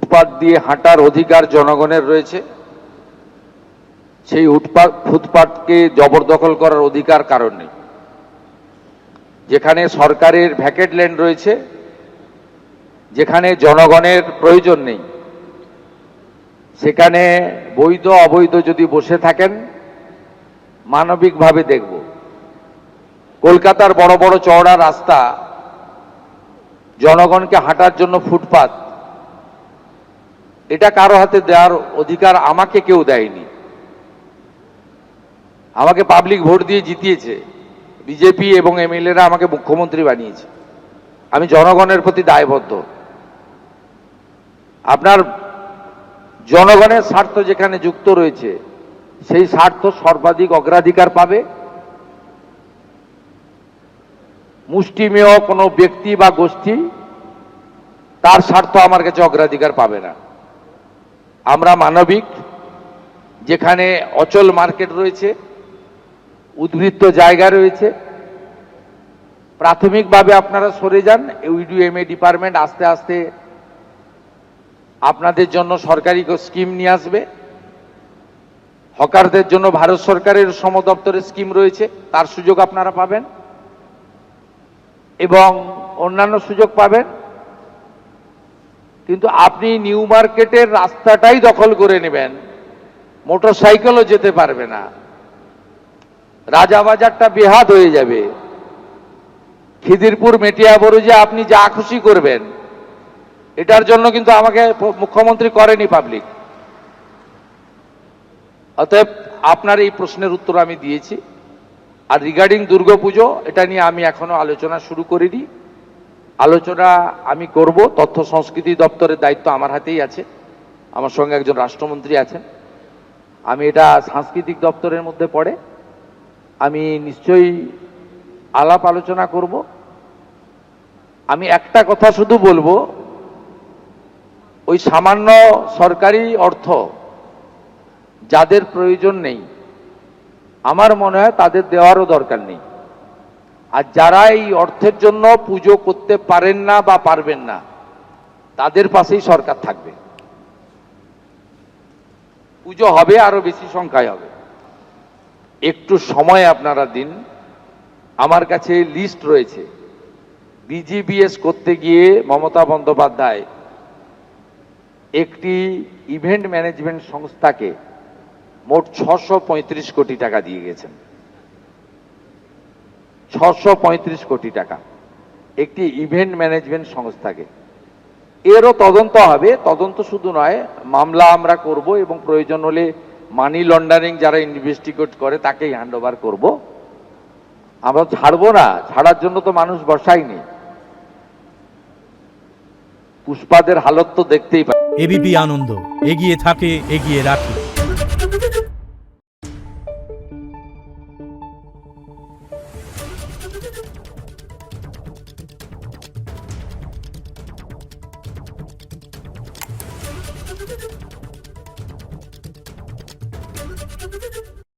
ফুটপাত দিয়ে হাঁটার অধিকার জনগণের রয়েছে, সেই ফুটপাতকে জবরদখল করার অধিকার কারণ নেই। যেখানে সরকারের ভ্যাকেট ল্যান্ড রয়েছে, যেখানে জনগণের প্রয়োজন নেই, সেখানে বৈধ অবৈধ যদি বসে থাকেন মানবিকভাবে দেখব। কলকাতার বড় বড় চওড়া রাস্তা, জনগণকে হাঁটার জন্য ফুটপাত, এটা কারো হাতে দেওয়ার অধিকার আমাকে কেউ দেয়নি। আমাকে পাবলিক ভোট দিয়ে জিতিয়েছে, বিজেপি এবং এমএলএরা আমাকে মুখ্যমন্ত্রী বানিয়েছে। আমি জনগণের প্রতি দায়বদ্ধ। আপনার জনগণের স্বার্থ যেখানে যুক্ত রয়েছে, সেই স্বার্থ সর্বাধিক অগ্রাধিকার পাবে। মুষ্টিমেয় কোনো ব্যক্তি বা গোষ্ঠী তার স্বার্থ আমার কাছে অগ্রাধিকার পাবে না। আমরা মানবিক, যেখানে অচল মার্কেট রয়েছে, উদ্বৃত্ত জায়গা রয়েছে, প্রাথমিকভাবে আপনারা সরে যান। ইউডিএমএ ডিপার্টমেন্ট আস্তে আস্তে আপনাদের জন্য সরকারি স্কিম নিয়ে আসবে। হকারদের জন্য ভারত সরকারের শ্রম দপ্তরের স্কিম রয়েছে, তার সুযোগ আপনারা পাবেন এবং অন্যান্য সুযোগ পাবেন। কিন্তু আপনি নিউ মার্কেটের রাস্তাটাই দখল করে নেবেন, মোটরসাইকেলও যেতে পারবে না, রাজাবাজারটা বেহাত হয়ে যাবে, খিদিরপুর মেটিয়াবুরুজে আপনি যা খুশি করবেন। এটার জন্য কিন্তু আমাকে মুখ্যমন্ত্রী করেনি পাবলিক। অতএব আপনার এই প্রশ্নের উত্তর আমি দিয়েছি। আর রিগার্ডিং দুর্গাপুজো, এটা নিয়ে আমি এখনো আলোচনা শুরু করিনি। আলোচনা আমি করব। তথ্য সংস্কৃতি দপ্তরের দায়িত্ব আমার হাতেই আছে, আমার সঙ্গে একজন রাষ্ট্রমন্ত্রী আছেন। আমি এটা সাংস্কৃতিক দপ্তরের মধ্যে পড়ে, আমি নিশ্চয়ই আলাপ আলোচনা করব। আমি একটা কথা শুধু বলবো, ওই সামান্য সরকারি অর্থ যাদের প্রয়োজন নেই, আমার মনে হয় তাদের দেওয়ারও দরকার নেই। আর যারা এই অর্থের জন্য পুজো করতে পারেন না বা পারবেন না, তাদের পাশেই সরকার থাকবে। পুজো হবে, আরো বেশি সংখ্যায় হবে। একটু সময় আপনারা দিন। আমার কাছে লিস্ট রয়েছে। বিজিবিএস করতে গিয়ে মমতা বন্দ্যোপাধ্যায় একটি ইভেন্ট ম্যানেজমেন্ট সংস্থাকে মোট 635 কোটি টাকা দিয়ে গেছেন। 635 কোটি টাকা একটি ইভেন্ট ম্যানেজমেন্ট সংস্থাকে। এরও তদন্ত হবে। তদন্ত শুধু নয়, মামলা আমরা করব এবং প্রয়োজন হলে মানি লন্ডারিং যারা ইনভেস্টিগেট করে তাকেই হ্যান্ড ওভার করব। আমরা ছাড়বো না, ছাড়ার জন্য তো মানুষ বসায়নি। পুষ্পাদের হালত তো দেখতেই পাই। এবিপি আনন্দ, এগিয়ে থাকে, এগিয়ে রাখে।